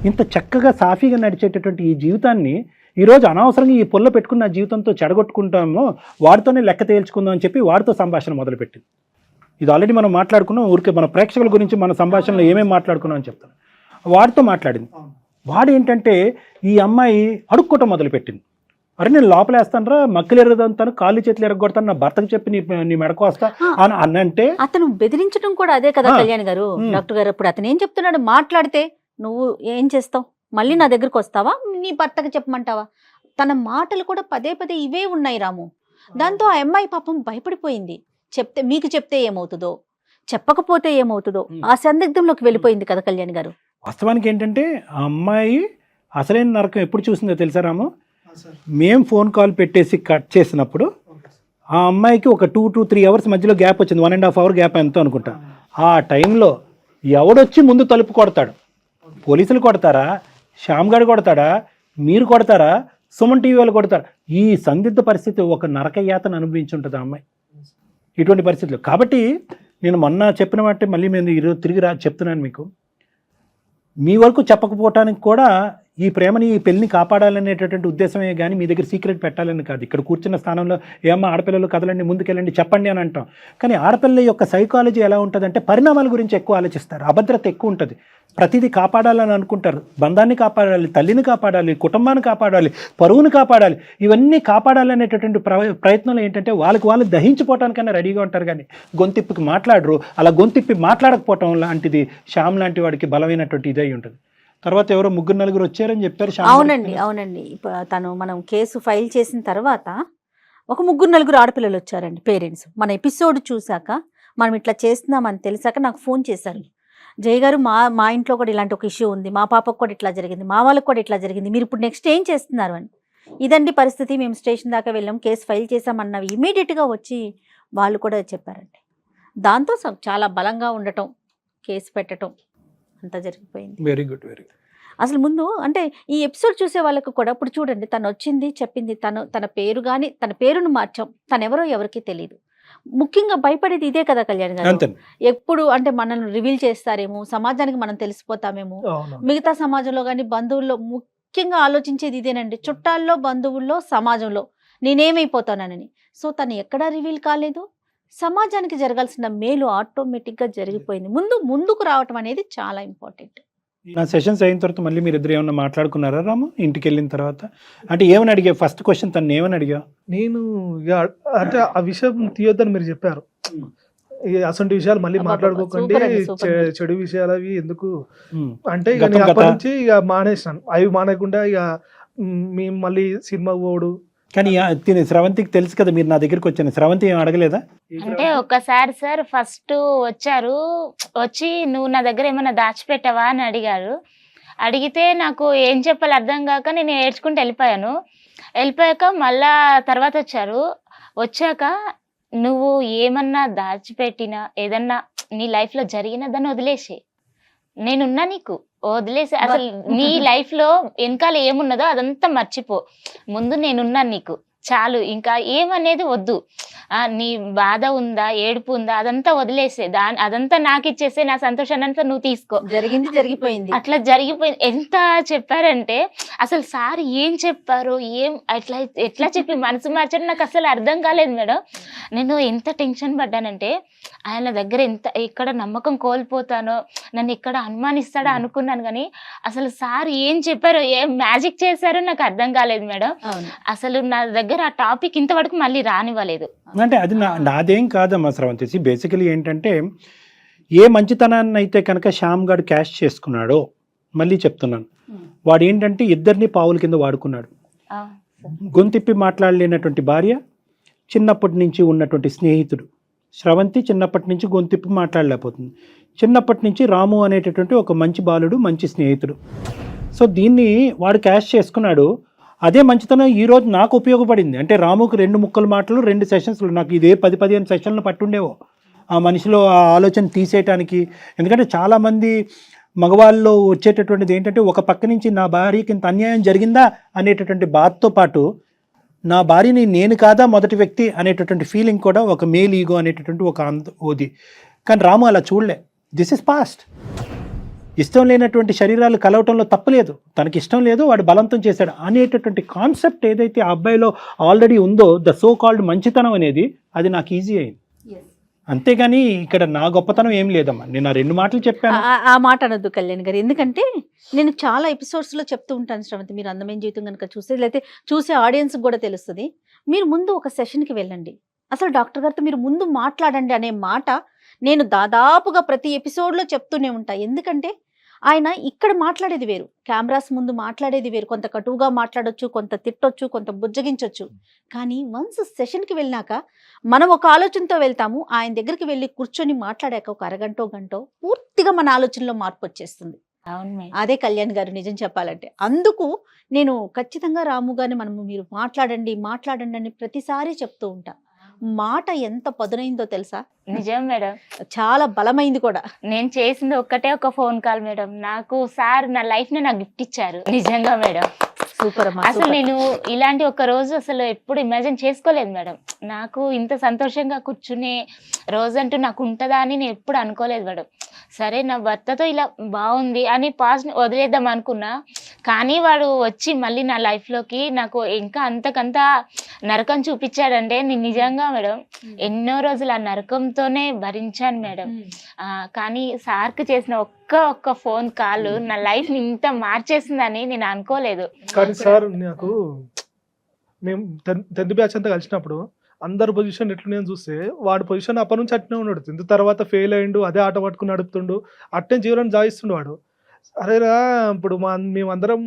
ఇంత చక్కగా సాఫీగా నడిచేటటువంటి ఈ జీవితాన్ని ఈరోజు అనవసరంగా ఈ పొల్ల పెట్టుకున్న జీవితంతో చెడగొట్టుకుంటామో, వాడితోనే లెక్క తేల్చుకుందాం అని చెప్పి వాడితో సంభాషణ మొదలుపెట్టింది. ఇది ఆల్రెడీ మనం మాట్లాడుకున్నాం, ఊరికే మన ప్రేక్షకుల గురించి మన సంభాషణలో ఏమేమి మాట్లాడుకున్నాం అని చెప్తాను. వాడితో మాట్లాడింది. వాడు ఏంటంటే ఈ అమ్మాయి అడుక్కోవటం మొదలుపెట్టింది. అరే నేను లోపలేస్తాను రా, మక్కలు ఎరగదంతాను, కాళ్ళు చేతులు ఎరగొడతాను, నా భర్తకు చెప్పి నీ మెడకు వస్తా అని అన్నంటే అతను బెదిరించడం కూడా అదే కదా కళ్యాణ్ గారు. డాక్టర్ గారు, ఇప్పుడు అతను ఏం చెప్తున్నాడు, మాట్లాడితే నువ్వు ఏం చేస్తావు, మళ్ళీ నా దగ్గరకు వస్తావా, నీ భర్తకు చెప్పమంటావా? తన మాటలు కూడా పదే ఇవే ఉన్నాయి రాము. దాంతో ఆ అమ్మాయి పాపం భయపడిపోయింది. మీకు చెప్తే ఏమవుతుందో, చెప్పకపోతే ఏమవుతుందో ఆ సందిగ్ధంలోకి వెళ్ళిపోయింది కదా కళ్యాణ్ గారు. వాస్తవానికి ఏంటంటే ఆ అమ్మాయి అసలైన నరకం ఎప్పుడు చూసిందో తెలుసా రాము? మేము ఫోన్ కాల్ పెట్టేసి కట్ చేసినప్పుడు ఆ అమ్మాయికి ఒక 2 to 3 hours మధ్యలో గ్యాప్ వచ్చింది, 1.5 hour గ్యాప్ ఎంతో అనుకుంటా. ఆ టైంలో ఎవడొచ్చి ముందు తలుపు కొడతాడు? పోలీసులు కొడతారా, శ్యామ్ గారు కొడతాడా, మీరు కొడతారా, సుమన్ టీవీ వాళ్ళు కొడతారా? ఈ సందిగ్ధ పరిస్థితి ఒక నరకయాతను అనుభవించి ఉంటుంది ఆ అమ్మాయి ఇటువంటి పరిస్థితులు. కాబట్టి నేను మొన్న చెప్పిన వాటి మళ్ళీ నేను ఈరోజు తిరిగి చెప్తున్నాను మీకు, మీ వరకు చెప్పకపోవటానికి కూడా ఈ ప్రేమని, ఈ పెళ్ళిని కాపాడాలనేటటువంటి ఉద్దేశమే కానీ మీ దగ్గర సీక్రెట్ పెట్టాలని కాదు. ఇక్కడ కూర్చున్న స్థానంలో ఏమో ఆడపిల్లలు కదలండి, ముందుకెళ్ళండి, చెప్పండి అని అంటాం. కానీ ఆడపిల్ల యొక్క సైకాలజీ ఎలా ఉంటుందంటే పరిణామాల గురించి ఎక్కువ ఆలోచిస్తారు, అభద్రత ఎక్కువ ఉంటుంది, ప్రతిదీ కాపాడాలని అనుకుంటారు. బంధాన్ని కాపాడాలి, తల్లిని కాపాడాలి, కుటుంబాన్ని కాపాడాలి, పరువుని కాపాడాలి. ఇవన్నీ కాపాడాలనేటటువంటి ప్రయత్నంలో ఏంటంటే వాళ్ళు దహించిపోవటానికైనా రెడీగా ఉంటారు, కానీ గొంతిప్పికి మాట్లాడరు. అలా గొంతిప్పి మాట్లాడకపోవటం లాంటిది శ్యామ్ లాంటి వాడికి బలమైనటువంటి ఇదై ఉంటుంది. తర్వాత ఎవరో 3-4 వచ్చారని చెప్పారు. అవునండి. తను మనం కేసు ఫైల్ చేసిన తర్వాత ఒక 3-4 ఆడపిల్లలు వచ్చారండి, పేరెంట్స్. మన ఎపిసోడ్ చూశాక, మనం ఇట్లా చేస్తున్నామని తెలిసాక నాకు ఫోన్ చేశారు. జయ గారు, మా ఇంట్లో కూడా ఇలాంటి ఒక ఇష్యూ ఉంది, మా పాపకు కూడా ఇట్లా జరిగింది, మా వాళ్ళకు కూడా ఇట్లా జరిగింది, మీరు ఇప్పుడు నెక్స్ట్ ఏం చేస్తున్నారు అని. ఇదండి పరిస్థితి, మేము స్టేషన్ దాకా వెళ్ళాం, కేసు ఫైల్ చేసామన్నవి ఇమీడియట్గా వచ్చి వాళ్ళు కూడా చెప్పారండి. దాంతో చాలా బలంగా ఉండటం, కేసు పెట్టడం అంతా జరిగిపోయింది. Very good. అసలు ముందు అంటే ఈ ఎపిసోడ్ చూసే వాళ్ళకు కూడా ఇప్పుడు చూడండి, తను వచ్చింది చెప్పింది, తన పేరు కానీ తన పేరును మార్చాం, తనెవరో ఎవరికి తెలియదు. ముఖ్యంగా భయపడేది ఇదే కదా కళ్యాణ్ గారు, అంతే. ఎప్పుడు అంటే మనల్ని రివీల్ చేస్తారేమో, సమాజానికి మనం తెలిసిపోతామేమో. అవును. మిగతా సమాజంలో కానీ బంధువుల్లో ముఖ్యంగా ఆలోచించేది ఇదేనండి, చుట్టాల్లో, బంధువుల్లో, సమాజంలో నేనేమైపోతానని. సో తను ఎక్కడా రివీల్ కాలేదు. సమాజానికి జరగాల్సిన మేలు ఆటోమేటిక్గా జరిగిపోయింది. ముందుకు రావటం అనేది చాలా ఇంపార్టెంట్. నా సెషన్స్ అయిన తర్వాత మళ్ళీ మీరు ఇద్దరు ఏమన్నా మాట్లాడుకున్నారా రాము ఇంటికి వెళ్ళిన తర్వాత? అంటే ఏమని అడిగా ఫస్ట్ క్వశ్చన్, తను ఏమని అడిగా? నేను ఇక అంటే ఆ విషయం తీయొద్దని మీరు చెప్పారు. అసలు విషయాలు మళ్ళీ మాట్లాడుకోకండి, సూపర్ అండి, సూపర్. చెడు విషయాలు అవి ఎందుకు అంటే ఇక గతం నేను అప్పటి గత. నుంచి ఇక మానేసినాను. అవి మానేయకుండా ఇక మేము మళ్ళీ సినిమా పోడు. కానీ తిని స్రవంతికి తెలుసు కదా మీరు నా దగ్గరికి వచ్చాను, స్రవంతి ఏం అడగలేదా? అంటే ఒక్కసారి సార్ ఫస్ట్ వచ్చారు, వచ్చి నువ్వు నా దగ్గర ఏమైనా దాచిపెట్టావా అని అడిగారు. అడిగితే నాకు ఏం చెప్పాలి అర్థం కాక నేను ఏడ్చుకుంటూ వెళ్ళిపోయాక మళ్ళా తర్వాత వచ్చాక నువ్వు ఏమన్నా దాచిపెట్టినా ఏదన్నా నీ లైఫ్లో జరిగిన దాన్ని వదిలేసి, నేనున్నా నీకు, వదిలేసి అసలు నీ లైఫ్లో వెనకాల ఏమున్నదో అదంతా మర్చిపో, ముందు నేనున్నాను నీకు చాలు, ఇంకా ఏమనేది వద్దు. నీ బాధ ఉందా, ఏడుపు ఉందా, అదంతా వదిలేసే, అదంతా నాకు ఇచ్చేసే, నా సంతోషాన్ని అంతా నువ్వు తీసుకో. జరిగింది జరిగిపోయింది. అట్లా జరిగిపోయింది. ఎంత చెప్పారంటే అసలు సార్ ఏం చెప్పారు, ఎట్లా చెప్పి మనసు మార్చారు నాకు అసలు అర్థం కాలేదు మేడం. నేను ఎంత టెన్షన్ పడ్డానంటే ఆయన దగ్గర ఎక్కడ నమ్మకం కోల్పోతానో, నన్ను ఎక్కడ అనుమానిస్తాడో అనుకున్నాను. కానీ అసలు సార్ ఏం చెప్పారో, ఏం మ్యాజిక్ చేశారో నాకు అర్థం కాలేదు మేడం. అసలు నా దగ్గర ఆ టాపిక్ ఇంతవరకు మళ్ళీ రానివ్వలేదు. అంటే అది నాదేం కాదమ్మా స్రవంతి. బేసికలీ ఏంటంటే ఏ మంచితనాన్ని అయితే కనుక శ్యామ్ గారు క్యాష్ చేసుకున్నాడో, మళ్ళీ చెప్తున్నాను, వాడు ఏంటంటే ఇద్దరిని పావుల కింద వాడుకున్నాడు. గొంతిప్పి మాట్లాడలేనటువంటి భార్య, చిన్నప్పటి నుంచి ఉన్నటువంటి స్నేహితుడు స్రవంతి, చిన్నప్పటి నుంచి గొంతిప్పి మాట్లాడలేకపోతుంది. చిన్నప్పటి నుంచి రాము అనేటటువంటి ఒక మంచి బాలుడు, మంచి స్నేహితుడు. సో దీన్ని వాడు క్యాష్ చేసుకున్నాడు. అదే మంచితనం ఈరోజు నాకు ఉపయోగపడింది. అంటే రాముకు 2 ముక్కల మాటలు 2 సెషన్స్లో, నాకు ఇదే 10-15 సెషన్లు పట్టుండేవో ఆ మనిషిలో ఆ ఆలోచన తీసేయటానికి. ఎందుకంటే చాలామంది మగవాళ్ళలో వచ్చేటటువంటిది ఏంటంటే ఒక పక్క నుంచి నా భార్యకి ఇంత అన్యాయం జరిగిందా అనేటటువంటి బాధతో పాటు నా భార్యని నేను కాదా మొదటి వ్యక్తి అనేటటువంటి ఫీలింగ్ కూడా ఒక మేల్ ఈగో అనేటటువంటి ఒక ఓది. కానీ రాము అలా చూడలే. This is past. ఇష్టం లేనటువంటి శరీరాలు కలవటంలో తప్పలేదు, తనకి ఇష్టం లేదు, వాడు బలవంతం చేశాడు అనేటటువంటి కాన్సెప్ట్ ఏదైతే ఆ అబ్బాయిలో ఆల్రెడీ ఉందో, ద సో కాల్డ్ మంచితనం అనేది, అది నాకు ఈజీ అయింది. అంతేగాని ఇక్కడ నా గొప్పతనం ఏం లేదమ్మా. నేను ఆ 2 మాటలు చెప్పాను. ఆ మాట అనొద్దు కళ్యాణ్ గారు, ఎందుకంటే నేను చాలా ఎపిసోడ్స్లో చెప్తూ ఉంటాను శ్రవంతి, మీరు అందమైన జీవితం కనుక చూస్తే, లేకపోతే చూసే ఆడియన్స్కి కూడా తెలుస్తుంది, మీరు ముందు ఒక సెషన్కి వెళ్ళండి, అసలు డాక్టర్ గారితో మీరు ముందు మాట్లాడండి అనే మాట నేను దాదాపుగా ప్రతి ఎపిసోడ్లో చెప్తూనే ఉంటా. ఎందుకంటే ఆయన ఇక్కడ మాట్లాడేది వేరు, కెమెరాస్ ముందు మాట్లాడేది వేరు. కొంత కటువుగా మాట్లాడొచ్చు, కొంత తిట్టొచ్చు, కొంత బుజ్జగించవచ్చు. కానీ వన్స్ సెషన్కి వెళ్ళినాక మనం ఒక ఆలోచనతో వెళ్తాము, ఆయన దగ్గరికి వెళ్ళి కూర్చొని మాట్లాడాక ఒక అరగంటో గంటో పూర్తిగా మన ఆలోచనలో మార్పు వచ్చేస్తుంది. అదే కళ్యాణ్ గారు నిజం చెప్పాలంటే. అందుకు నేను ఖచ్చితంగా రాము గారిని మీరు మాట్లాడండి అని ప్రతిసారి చెప్తూ ఉంటా. మాట ఎంత పదునైందో తెలుసా? నిజం మేడం, చాలా బలమైంది కూడా. నేను చేసింది ఒక ఫోన్ కాల్ మేడం, నాకు సార్ నా లైఫ్ ని నాకు గిఫ్ట్ ఇచ్చారు. నిజంగా మేడం, సూపర్. అసలు నేను ఇలాంటి ఒక రోజు అసలు ఎప్పుడు ఇమాజిన్ చేసుకోలేదు మేడం. నాకు ఇంత సంతోషంగా కూర్చునే రోజంటూ నాకు ఉంటుందా అని నేను ఎప్పుడు అనుకోలేదు మేడం. సరే నా భర్తతో ఇలా బాగుంది అని పాజిటివ్ వదిలేద్దాం అనుకున్నా, కానీ వాడు వచ్చి మళ్ళీ నా లైఫ్లోకి నాకు ఇంకా అంతకంతా నరకం చూపించాడంటే నేను నిజంగా మేడం ఎన్నో రోజులు ఆ నరకంతోనే భరించాను మేడం. కానీ సార్కి చేసిన ఒక్క ఫోన్ కాల్ నా లైఫ్ ని ఇంత మార్చేసిందని నేను అనుకోలేదు. కానీ సార్ నాకు మేము 10th బ్యాచ్ అంతా కలిసినప్పుడు అందరు పొజిషన్ ఎట్లున్నాయని చూస్తే వాడి పొజిషన్ అప్పటి నుంచి అట్నే ఉన్నాడు. 10th తర్వాత ఫెయిల్ అయ్యిండు, అదే ఆట పట్టుకుని నడుపుతుండు, అట్నే జీవనం జాయిస్తుండు వాడు. అరేరా ఇప్పుడు మేమందరం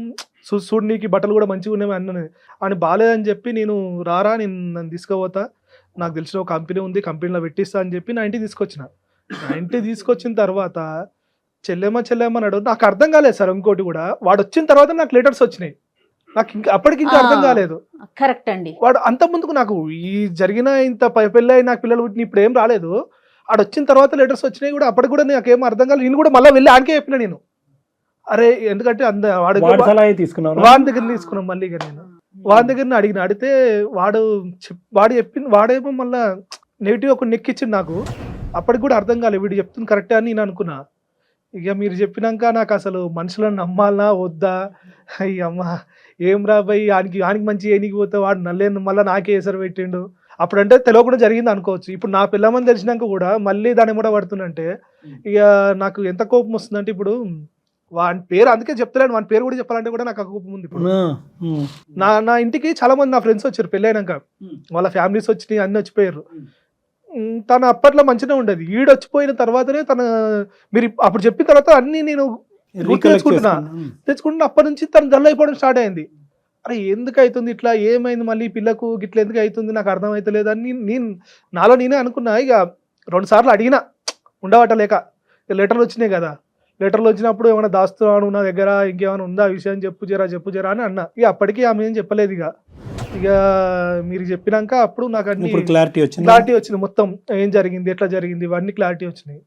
చూడు నీకు బట్టలు కూడా మంచిగా ఉన్నాయి అన్నది అని బాగాలేదని చెప్పి నేను నన్ను తీసుకుపోతా, నాకు తెలిసిన ఒక కంపెనీ ఉంది, కంపెనీలో పెట్టిస్తా అని చెప్పి నా ఇంటికి తీసుకొచ్చిన. నా ఇంటికి తీసుకొచ్చిన తర్వాత చెల్లెమ్మ అన్నాడు. నాకు అర్థం కాలేదు సార్. ఇంకోటి కూడా వాడు వచ్చిన తర్వాత నాకు లెటర్స్ వచ్చినాయి, నాకు అప్పటికి ఇంకా అర్థం కాలేదు. కరెక్ట్ అండి. వాడు అంత ముందుకు నాకు ఈ జరిగిన ఇంత పెళ్ళి నాకు పిల్లలు పుట్టిన ఇప్పుడు ఏం రాలేదు, వాడు వచ్చిన తర్వాత లెటర్స్ వచ్చినాయి కూడా. అప్పటికి కూడా నాకేం అర్థం కాలేదు. నేను కూడా మళ్ళీ వెళ్ళి ఆడికే చెప్పిన, నేను అరే ఎందుకంటే వాడి సలహా తీసుకున్నావు వాడి దగ్గర తీసుకున్నాం మళ్ళీ ఇక నేను వాడి దగ్గర అడిగితే వాడు చెప్పింది వాడేమో మళ్ళా నెగిటివ్ ఒక నెక్కిచ్చింది నాకు. అప్పటికి కూడా అర్థం కాలేదు వీడు చెప్తుంది కరెక్టే అని నేను అనుకున్నా. ఇక మీరు చెప్పినాక నాకు అసలు మనుషులను నమ్మాలా వద్దా, అమ్మ ఏం రాబోయ్ ఆనికి మంచి ఏనికి పోతే వాడు నల్లేను మళ్ళీ నాకే ఎసరు పెట్టిండు. అప్పుడంటే తెలియకుండా జరిగింది అనుకోవచ్చు. ఇప్పుడు నా పిల్లమని తెలిసినాక కూడా మళ్ళీ దాన్ని కూడా పడుతుందంటే ఇక నాకు ఎంత కోపం వస్తుందంటే, ఇప్పుడు వాని పేరు అందుకే చెప్తలేను, వాని పేరు కూడా చెప్పాలంటే కూడా నాకు కోపం ఉంది. ఇప్పుడు నా ఇంటికి చాలా మంది నా ఫ్రెండ్స్ వచ్చారు పెళ్ళైనాక, వాళ్ళ ఫ్యామిలీస్ వచ్చినాయి, అన్ని వచ్చిపోయారు. తను అప్పట్లో మంచిగా ఉండేది, ఈడు వచ్చిపోయిన తర్వాతనే మీరు అప్పుడు చెప్పిన తర్వాత అన్ని నేను తెచ్చుకుంటున్నా. అప్పటి నుంచి తను డల్ అయిపోవడం స్టార్ట్ అయింది. అరే ఎందుకు అవుతుంది ఇట్లా, ఏమైంది మళ్ళీ పిల్లకు గిట్ల ఎందుకు అవుతుంది నాకు అర్థం అవుతలేదు అని నాలో నేనే అనుకున్నా. ఇక 2 సార్లు అడిగినా ఉండవటలేక, లెటర్లు వచ్చినాయి కదా, లెటర్లు వచ్చినప్పుడు ఏమైనా దాస్తున్నాను నా దగ్గర, ఇంకేమైనా ఉందా విషయం చెప్పు జరా అని అన్నా. ఇక అప్పటికి ఆమె ఏం చెప్పలేదు. ఇక మీరు చెప్పినాక అప్పుడు నాకు అన్ని క్లారిటీ వచ్చింది, మొత్తం ఏం జరిగింది ఎట్లా జరిగింది ఇవన్నీ క్లారిటీ వచ్చినాయి.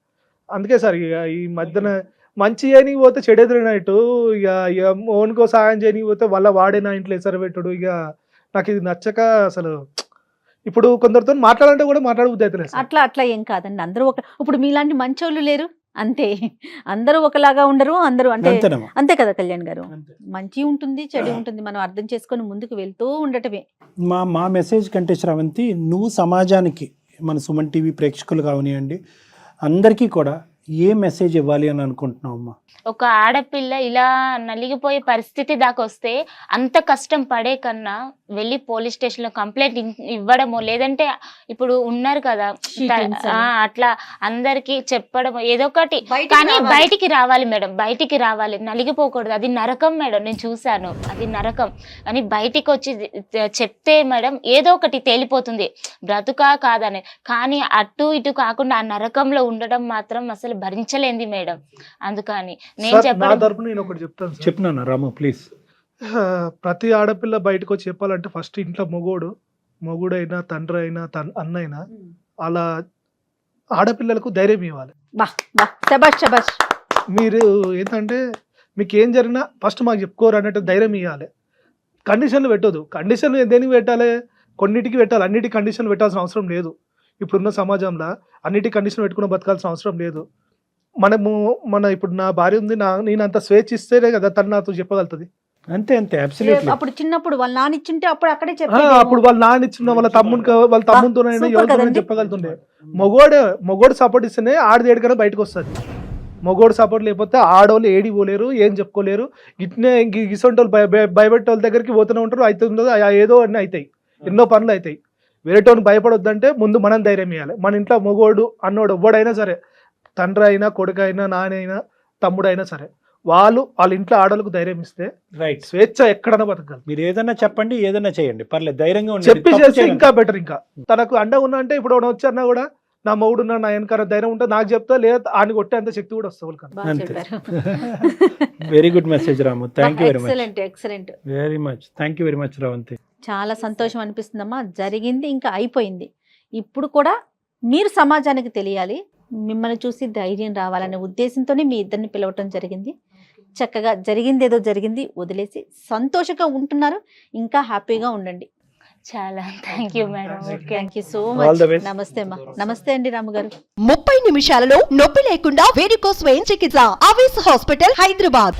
అందుకే సార్ ఇక ఈ మధ్యన మంచి చేయనికి పోతే చెడెదిరినట్టు, ఇక ఓన్కో సాయం చేయనికి పోతే వాడే నా ఇంట్లో ఎసరు పెట్టుడు. ఇక నాకు ఇది నచ్చక అసలు ఇప్పుడు కొందరితో మాట్లాడాలంటే కూడా మాట్లాడబుద్ధి అవుతలేదు. అట్లా ఏం కాదండి, అందరూ ఇప్పుడు మీలాంటి మంచోళ్ళు లేరు అంతే, అందరూ ఒకలాగా ఉండరు, అందరూ అంటే అంతే కదా కళ్యాణ్ గారు. మంచి ఉంటుంది చెడు ఉంటుంది, మనం అర్థం చేసుకొని ముందుకు వెళ్తూ ఉండటమే. మా మెసేజ్ కంటే శ్రవంతి, నువ్వు సమాజానికి, మన సుమన్ టీవీ ప్రేక్షకులు కావనియండి అందరికీ కూడా ఏ మెసేజ్ ఇవ్వాలి అని అనుకుంటున్నావు అమ్మా? ఒక ఆడపిల్ల ఇలా నలిగిపోయే పరిస్థితి దాకా వస్తే అంత కష్టం పడే కన్నా వెళ్ళి పోలీస్ స్టేషన్ లో కంప్లైంట్ ఇవ్వడమో, లేదంటే ఇప్పుడు ఉన్నారు కదా అట్లా అందరికి చెప్పడమో ఏదో ఒకటి, కానీ బయటికి రావాలి మేడం, బయటికి రావాలి, నలిగిపోకూడదు. అది నరకం మేడం, నేను చూసాను, అది నరకం. కానీ బయటికి వచ్చి చెప్తే మేడం ఏదో ఒకటి తేలిపోతుంది, బ్రతుకా కాదని. కానీ అటు ఇటు కాకుండా ఆ నరకంలో ఉండడం మాత్రం అసలు భరించలేంది మేడం. అందుకని నేను చెప్తాను రాము ప్లీజ్. ప్రతి ఆడపిల్ల బయటకు వచ్చి చెప్పాలంటే ఫస్ట్ ఇంట్లో మొగుడైనా తండ్రి అయినా అన్న అయినా అలా ఆడపిల్లలకు ధైర్యం ఇవ్వాలి. మీరు ఏంటంటే మీకు ఏం జరిగినా ఫస్ట్ మాకు చెప్పుకోరు అన్నట్టు ధైర్యం ఇవ్వాలి. కండిషన్లు పెట్టదు. కండిషన్లు దేనికి పెట్టాలి? కొన్నిటికి పెట్టాలి, అన్నిటికి కండిషన్లు పెట్టాల్సిన అవసరం లేదు. ఇప్పుడున్న సమాజంలో అన్నిటికీ కండిషన్ పెట్టుకుని బతకాల్సిన అవసరం లేదు. ఇప్పుడు నా భార్య ఉంది, నేను అంత స్వేచ్ఛ ఇస్తేనే కదా తను నాతో చెప్పగలుగుతుంది. అంతే అబ్సల్యూట్లీ. అప్పుడు చిన్నప్పుడు వాళ్ళ నాన్న ఇచ్చింటే అప్పుడు అక్కడే అప్పుడు వాళ్ళ నాన్న ఇచ్చిన వాళ్ళ తమ్మునితోనైనా ఎవరితోనైనా చెప్పగలుగుతుండే. మొగోడు సపోర్ట్ ఇస్తేనే ఆడది ఏడికైనా బయటకు వస్తుంది. మొగోడు సపోర్ట్ లేకపోతే ఆడవాళ్ళు ఏడి పోలేరు, ఏం చెప్పుకోలేరు. ఇట్నే గిసొంటి వాళ్ళు భయపెట్టే వాళ్ళ దగ్గరికి పోతూనే ఉంటారు, అవుతుందో ఏదో అన్నీ అవుతాయి, ఎన్నో పనులు అవుతాయి. వేరేటోని భయపడొద్దంటే ముందు మనం ధైర్యం ఇవ్వాలి. మన ఇంట్లో మొగోడు అన్నోడు ఎవ్వడైనా సరే, తండ్రి అయినా కొడుకు అయినా నాన్న అయినా తమ్ముడు అయినా సరే, వాళ్ళ ఇంట్లో ఆడలకు ధైర్యం ఇస్తే రైట్ స్వేచ్ఛ ఎక్కడైనా బతకాలి. మీరు ఏదైనా చెప్పండి, ఏదైనా చేయండి, పర్లేదు, ధైర్యంగా చెప్పి చేస్తే ఇంకా బెటర్. ఇంకా తనకు అండ ఉన్నా అంటే ఇప్పుడు వచ్చి అన్నా కూడా నా మొగుడు నా వెనకాల ధైర్యం ఉంటే నాకు చెప్తా, లేదా ఆయన కొట్టే అంత శక్తి కూడా వస్తుంది. Very good message Ramu, thank you very much. Excellent, very much, thank you very much Ravanthi. చాలా సంతోషం అనిపిస్తుందమ్మా. జరిగింది ఇంకా అయిపోయింది. ఇప్పుడు కూడా మీరు సమాజానికి తెలియాలి, మిమ్మల్ని చూసి ధైర్యం రావాలనే ఉద్దేశంతోనే మీ ఇద్దరిని పిలవటం జరిగింది. చక్కగా జరిగింది ఏదో జరిగింది వదిలేసి సంతోషంగా ఉంటున్నారు, ఇంకా హ్యాపీగా ఉండండి. చాలా thank you madam. Thank you so much. నమస్తే అమ్మా. నమస్తే అండి రాము గారు. 30 నిమిషాలలో నొప్పి లేకుండా వేడికోస్ వెయిన్ చికిత్స అవేస్ హాస్పిటల్, హైదరాబాద్.